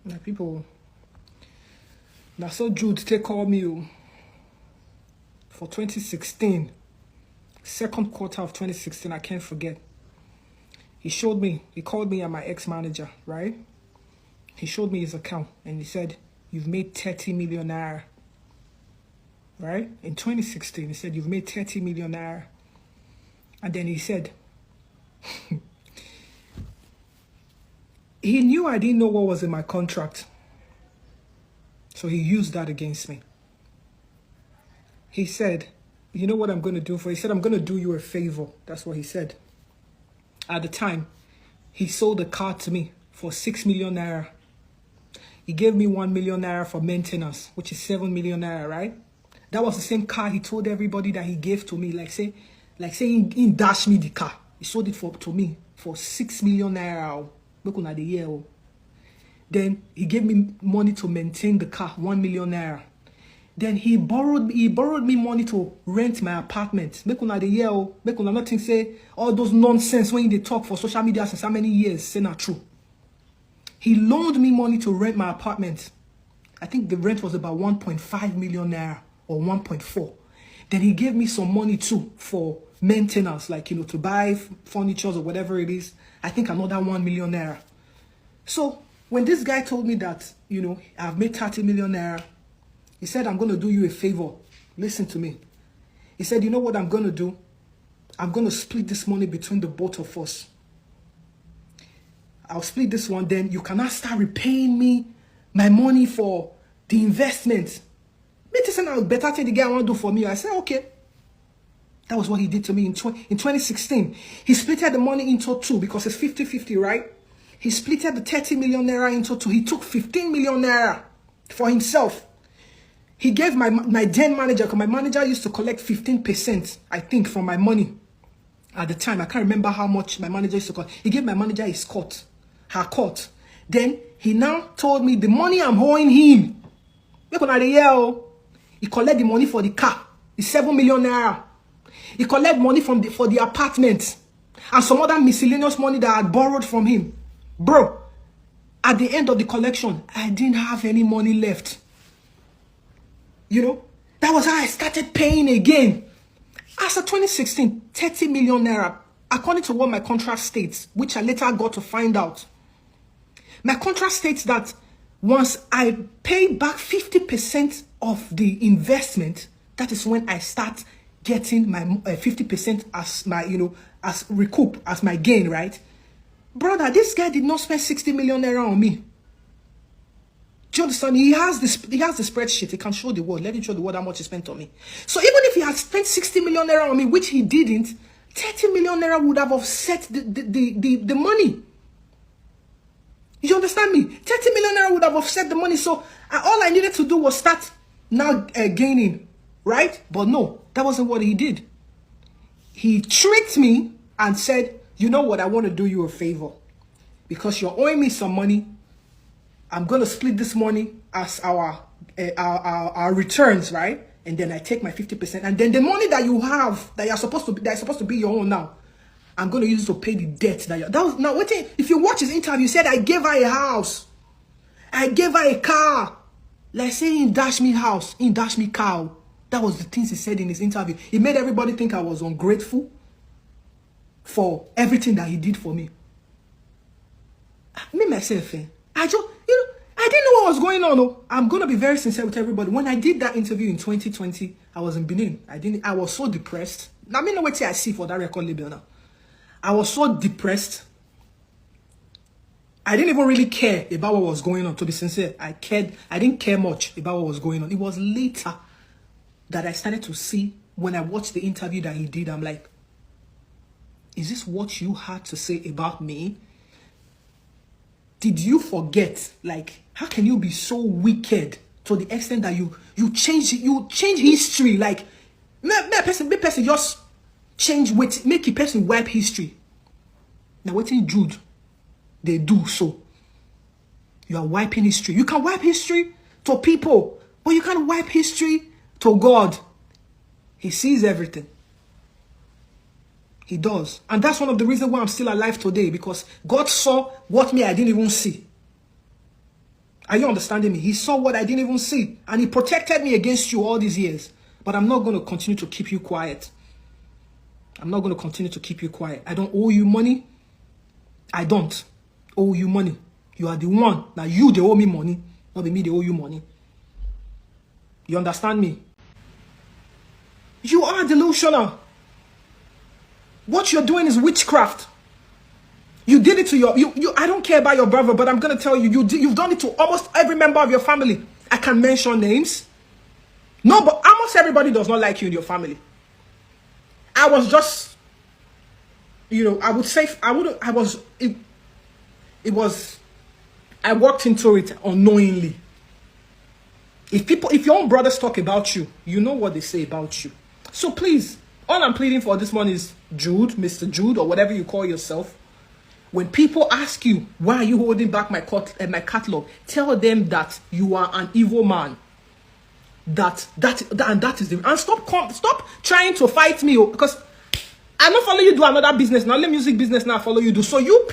My people, that's so Jude take call me for 2016, second quarter of 2016. I can't forget. He called me and my ex-manager, right? He showed me his account and he said, "You've made 30 million naira." Right? In 2016, he said, "You've made 30 million naira." And then he said, he knew I didn't know what was in my contract. So he used that against me. He said, "You know what I'm going to do for you?" He said, "I'm going to do you a favor." That's what he said. At the time, he sold a car to me for 6 million naira. He gave me 1 million naira for maintenance, which is 7 million naira, right? That was the same car he told everybody that he gave to me. Like saying he dashed me the car. He sold it to me for 6 million naira. Then he gave me money to maintain the car, 1 million naira. Then he borrowed me money to rent my apartment. Make una nothing say all those nonsense when they talk for social media since how many years, say not true. He loaned me money to rent my apartment. I think the rent was about 1.5 million naira or 1.4. Then he gave me some money too for maintenance, like, to buy furniture or whatever it is. I think another 1 million naira. So when this guy told me that, I've made 30 million naira, he said, "I'm going to do you a favor. Listen to me." He said, "You know what I'm going to do? I'm going to split this money between the both of us. I'll split this one, then you can now start repaying me my money for the investment." Maybe say now better thing the guy want to do for me. I said, okay. That was what he did to me in 2016. He split the money into two because it's 50-50, right? He split the 30 million naira into two. He took 15 million naira for himself. He gave my then manager, because my manager used to collect 15%, I think, from my money at the time. I can't remember how much my manager used to collect. He gave my manager his cut, her cut. Then he now told me the money I'm owing him. He collect the money for the car. It's 7 million naira. He collect money for the apartment and some other miscellaneous money that I had borrowed from him. Bro, at the end of the collection, I didn't have any money left. That was how I started paying again. After 2016, 30 million naira, according to what my contract states, which I later got to find out. My contract states that once I pay back 50% of the investment, that is when I start getting my 50% as my, as recoup, as my gain, right? Brother, this guy did not spend 60 million naira on me. Do you understand? He has the spreadsheet. He can show the world. Let him show the world how much he spent on me. So even if he had spent 60 million naira on me, which he didn't, 30 million naira would have offset the money. You understand me? 30 million naira would have offset the money. So all I needed to do was start now gaining, right? But no, that wasn't what he did. He tricked me and said, "You know what? I want to do you a favor. Because you're owing me some money, I'm going to split this money as our returns, right? And then I take my 50%. And then the money that you have, that is supposed to be your own now, I'm going to use it to pay the debt now wait, if you watch his interview, he said I gave her a house. I gave her a car. Like saying he dashed me house, he dashed me car. That was the things he said in his interview. He made everybody think I was ungrateful for everything that he did for me. Me myself, I didn't know what was going on. I'm going to be very sincere with everybody. When I did that interview in 2020, I was in Benin. I was so depressed. I mean, what I see for that record label now. I was so depressed. I didn't even really care about what was going on, to be sincere. I didn't care much about what was going on. It was later that I started to see, when I watched the interview that he did, I'm like, is this what you had to say about me? Did you forget? Like, how can you be so wicked to the extent that you change history? Like, me person just change with make a person wipe history. Now what in Jude they do so? You are wiping history. You can wipe history to people, but you can't wipe history to God. He sees everything. He does. And that's one of the reasons why I'm still alive today, because God saw what me I didn't even see. Are you understanding me? He saw what I didn't even see. And he protected me against you all these years. But I'm not going to continue to keep you quiet. I'm not going to continue to keep you quiet. I don't owe you money. I don't owe you money. You are the one. Now you, they owe me money. Not me, they owe you money. You understand me? You are delusional. What you're doing is witchcraft. You did it to I don't care about your brother, but I'm going to tell you, you've done it to almost every member of your family. I can mention names. No, but almost everybody does not like you in your family. I was just, I would say, I walked into it unknowingly. If your own brothers talk about you, you know what they say about you. So please, all I'm pleading for this one is Jude, Mr. Jude, or whatever you call yourself. When people ask you, why are you holding back my catalog? Tell them that you are an evil man. That is the, and stop trying to fight me, because I don't follow you do another business now. Let music business now follow you do. So you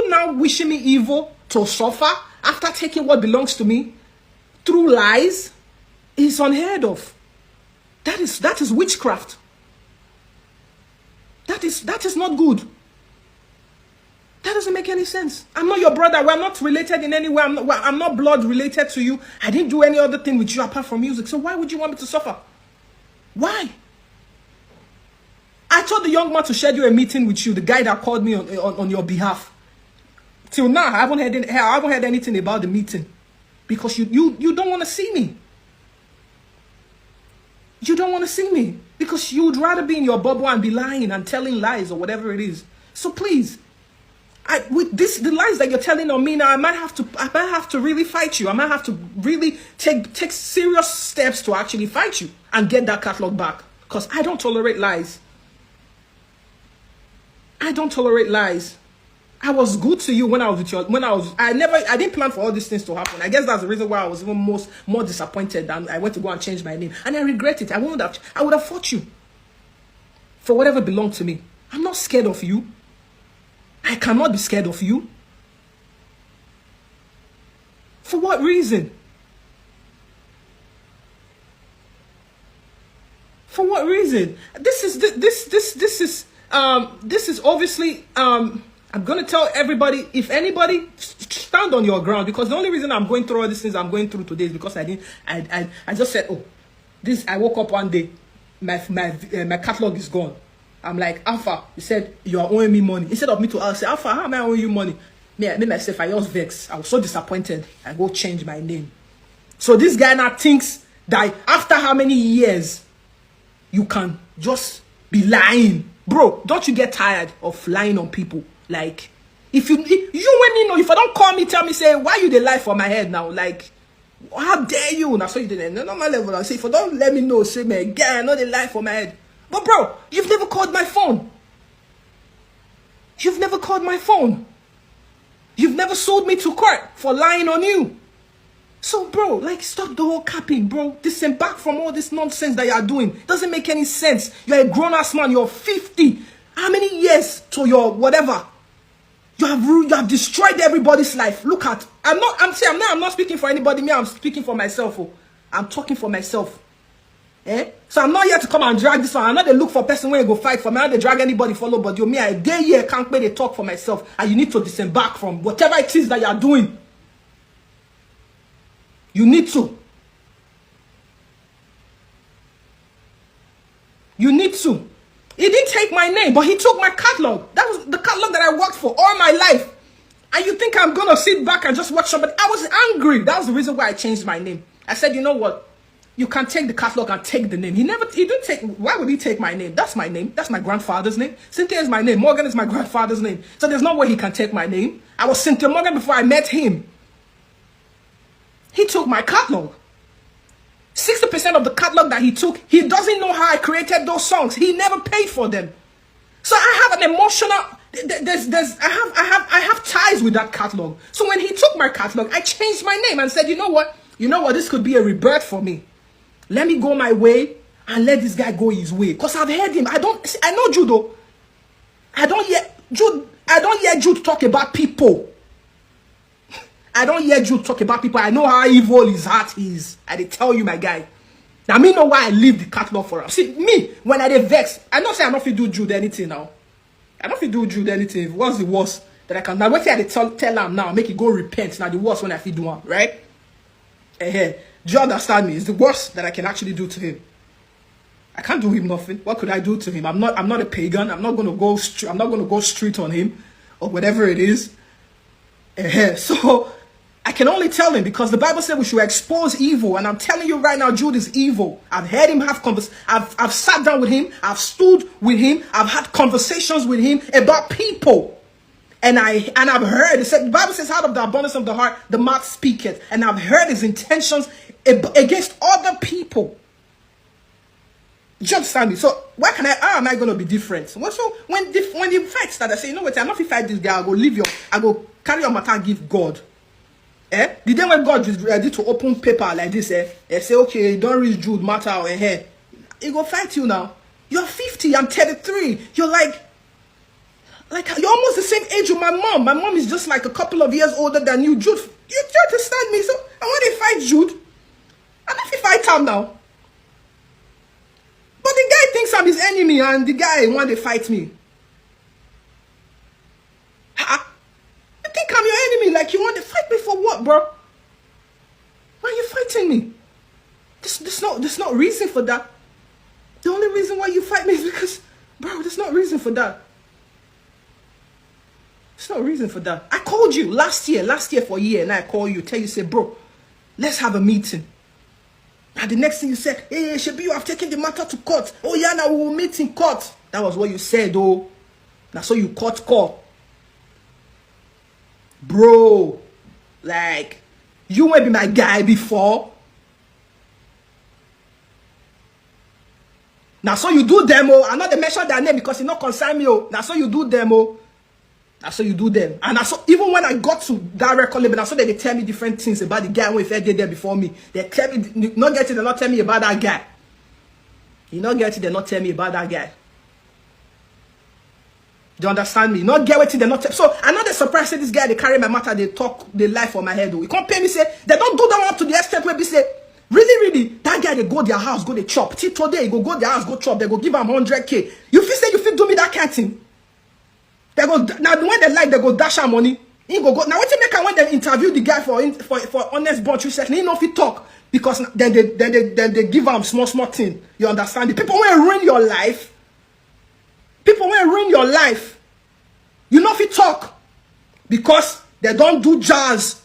now wishing me evil to suffer after taking what belongs to me through lies is unheard of. That is witchcraft. That is not good. That doesn't make any sense. I'm not your brother. We're not related in any way. I'm not blood related to you. I didn't do any other thing with you apart from music. So why would you want me to suffer? Why? I told the young man to schedule a meeting with you, the guy that called me on your behalf. Till now, I haven't heard anything about the meeting. Because you don't want to see me. You don't want to see me. Because you'd rather be in your bubble and be lying and telling lies or whatever it is. So please, with the lies that you're telling on me now, I might have to really fight you. I might have to really take serious steps to actually fight you and get that catalog back. Because I don't tolerate lies. I don't tolerate lies. I was good to you when I was with you. I didn't plan for all these things to happen. I guess that's the reason why I was even more disappointed, and I went to go and change my name. And I regret it. I would have fought you for whatever belonged to me. I'm not scared of you. I cannot be scared of you. For what reason? For what reason? This is obviously I'm going to tell everybody, if anybody, stand on your ground, because the only reason I'm going through all these things I'm going through today is because I just said, I woke up one day, my catalog is gone. I'm like, Alpha, he said, you are owing me money. Instead of me to say, Alpha, how am I owing you money? Me myself, I just vexed. I was so disappointed. I go change my name. So this guy now thinks that after how many years you can just be lying. Bro, don't you get tired of lying on people? Like, if you when me know, if I don't call me, tell me, say, why you dey lie for my head now? Like, how dare you? Now, so you didn't know my level. I say, if you don't let me know, say, man, girl, I know they lie for my head. But bro, you've never called my phone. You've never called my phone. You've never sold me to court for lying on you. So bro, like, stop the whole capping, bro. Disembark from all this nonsense that you are doing. Doesn't make any sense. You're a grown-ass man. You're 50. How many years to your whatever? You have destroyed everybody's life. Look at, I'm not speaking for anybody. Me, I'm speaking for myself. I'm talking for myself. So I'm not here to come and drag this one. I'm not the look for person where you go fight for me. I'm not the drag anybody follow, but me, I dare here can't pay the talk for myself. And you need to disembark from whatever it is that you are doing. You need to. You need to. He didn't take my name, but he took my catalog. That was the catalog that I worked for all my life. And you think I'm going to sit back and just watch somebody? I was angry. That was the reason why I changed my name. I said, you know what? You can take the catalog and take the name. He didn't take, why would he take my name? That's my name. That's my grandfather's name. Cynthia is my name. Morgan is my grandfather's name. So there's no way he can take my name. I was Cynthia Morgan before I met him. He took my catalog. 60% of the catalog that he took, he doesn't know how I created those songs. He never paid for them. So I have an emotional, I have ties with that catalog. So when he took my catalog, I changed my name and said, you know what? This could be a rebirth for me. Let me go my way and let this guy go his way. Because I've heard him. I know Jude though. I don't hear Jude talk about people. I don't hear Jude talk about people. I know how evil his heart is. I dey tell you, my guy. Now me know why I leave the catalog for him. See, me, when I dey vex, I don't say I don't fit do Jude anything now. I don't fit do Jude anything. What's the worst that I can? Now what I dey tell him now, make it go repent. Now the worst when I fit do one, right? Do you understand me? It's the worst that I can actually do to him. I can't do him nothing. What could I do to him? I'm not a pagan. I'm not gonna go street on him or whatever it is. So I can only tell him because the Bible said we should expose evil, and I'm telling you right now, Jude is evil. I've heard him have I've sat down with him, I've stood with him, I've had conversations with him about people. And I've heard, the Bible says, out of the abundance of the heart, the mouth speaketh. And I've heard his intentions against other people. Do you understand me? So how am I going to be different? So when the fight started, I say, you know what, I'm not going to fight this guy. I go carry your matter, give God. The day when God is ready to open paper like this, say, okay, don't reach Jude matter, he go fight you now. You're 50, I'm 33. You're like you're almost the same age with my mom. My mom is just like a couple of years older than you. Jude, you understand me? So I want to fight Jude. I don't fight him now. But the guy thinks I'm his enemy, and the guy want to fight me. You think I'm your enemy? Like, you want to fight me for what, bro? Why are you fighting me? There's no reason for that. The only reason why you fight me is because, bro, there's no reason for that. There's no reason for that. I called you last year for a year, and I call you, tell you, say, bro, let's have a meeting. And the next thing you said, hey, Shebi, you have taken the matter to court. Oh, yeah, now we will meet in court. That was what you said, oh. Now, so you court. Bro, like, you won't be my guy before. Now, so you do demo. I'm not to mention their name because it not concern me, oh. Now, so you do demo. That's how you do them. And so even when I got to that record label, that's so they tell me different things about the guy who did there before me. They tell me, not get it, they not tell me about that guy. You not get it, they not tell me about that guy. Do you understand me? Not get it, they not tell. So I'm not surprised that this guy, they carry my matter, they talk, they lie for my head. You can't pay me, say, they don't do that one up to the extent where they say, really, that guy, they go their house, go they chop. Till today, he go their house, go chop, they go give him 100K. You feel say, you feel do me that kind of thing? They go now when they like, they go dash our money. He go now. What you make when they interview the guy for honest bunch research? He know if he talk because then they give him small thing. You understand? The people will ruin your life. People will ruin your life. You know if he talk because they don't do jazz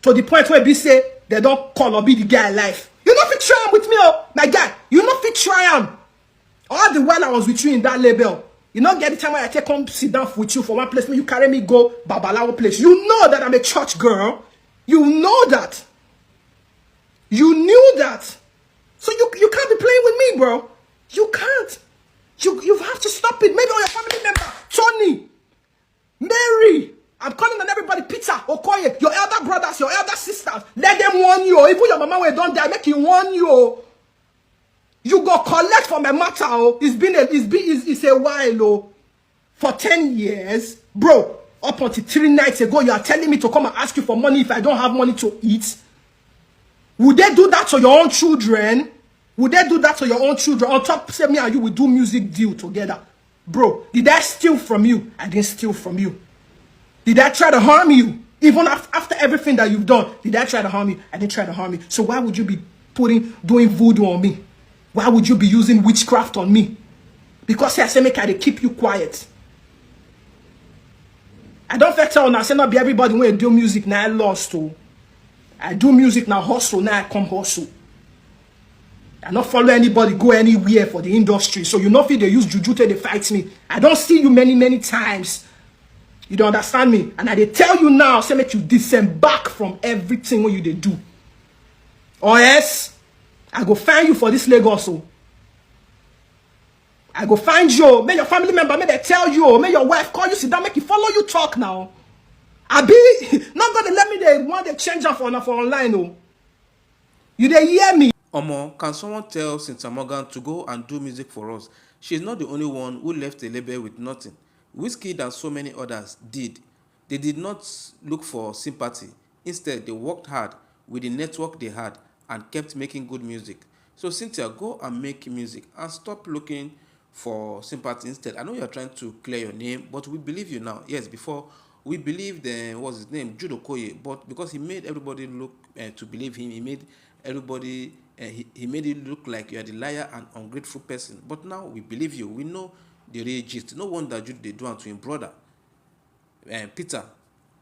to the point where they say they don't call or be the guy life. You know if he try with me, oh my guy. You know if he try him. All the while I was with you in that label. You not get the time when I come sit down with you for one place when you carry me go Babalawo place. You know that I'm a church girl. You know that. You knew that. So you can't be playing with me, bro. You can't. You have to stop it. Maybe all your family member, Tony, Mary, I'm calling on everybody, Peter, Okoye, your elder brothers, your elder sisters. Let them warn you. Even your mama when don't die, make you warn you. You go collect for my matter, oh. It's a while, oh. For 10 years, bro. Up until 3 nights ago, you are telling me to come and ask you for money if I don't have money to eat. Would they do that to your own children? Would they do that to your own children? On top, say me and you will do music deal together. Bro, did I steal from you? I didn't steal from you. Did I try to harm you? Even after everything that you've done, did I try to harm you? I didn't try to harm you. So why would you be doing voodoo on me? Why would you be using witchcraft on me? Because I say make I keep you quiet. I don't fit tell now, say not be everybody when you do music now I lost to. I do music now hustle, now I come hustle. I not follow anybody go anywhere for the industry. So you know if they use juju to they fight me. I don't see you many times. You don't understand me. And I they tell you now, say make you disembark from everything what you they do. Or else I go find you for this Lagos. So I go find you. May your family member, may they tell you. May your wife call you, sit down, make you follow you talk now. I be not gonna let me they want to change her for online. Oh. You they hear me? Omo, can someone tell Cynthia Morgan to go and do music for us? She's not the only one who left a label with nothing. Whiskey and so many others did. They did not look for sympathy. Instead, they worked hard with the network they had and kept making good music. So Cynthia, go and make music and stop looking for sympathy instead. I know you're trying to clear your name, but we believe you now. Yes, before we believed, what's his name, Jude Okoye, but because he made everybody look to believe him, he made everybody, he made it look like you are the liar and ungrateful person. But now we believe you. We know the real gist. No wonder Jude they do unto him brother, Peter.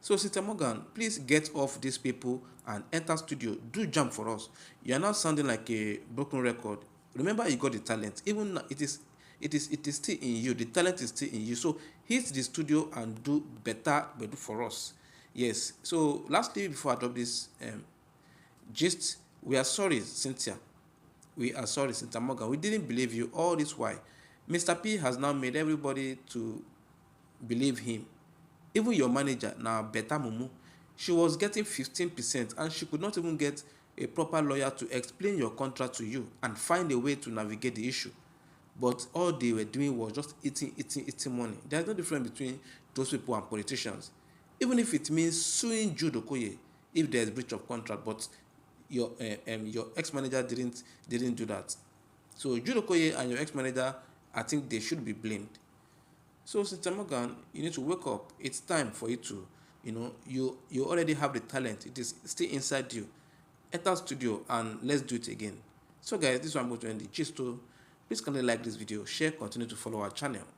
So, Sister Morgan, please get off these people and enter studio. Do jump for us. You are now sounding like a broken record. Remember, you got the talent. Even now, it is still in you. The talent is still in you. So hit the studio and do better, but do for us. Yes. So lastly, before I drop this gist, we are sorry, Cynthia. We are sorry, Cynthia Morgan. We didn't believe you all this while. Mr. P has now made everybody to believe him. Even your manager, now Beta Mumu, she was getting 15% and she could not even get a proper lawyer to explain your contract to you and find a way to navigate the issue. But all they were doing was just eating money. There's no difference between those people and politicians. Even if it means suing Jude Okoye if there's breach of contract, but your ex-manager didn't do that. So Jude Okoye and your ex-manager, I think they should be blamed. So, Sister Morgan, you need to wake up. It's time for you to, you already have the talent. It is still inside you. Enter studio and let's do it again. So, guys, this is what I'm going to end the gist. Please kindly like this video, share, continue to follow our channel.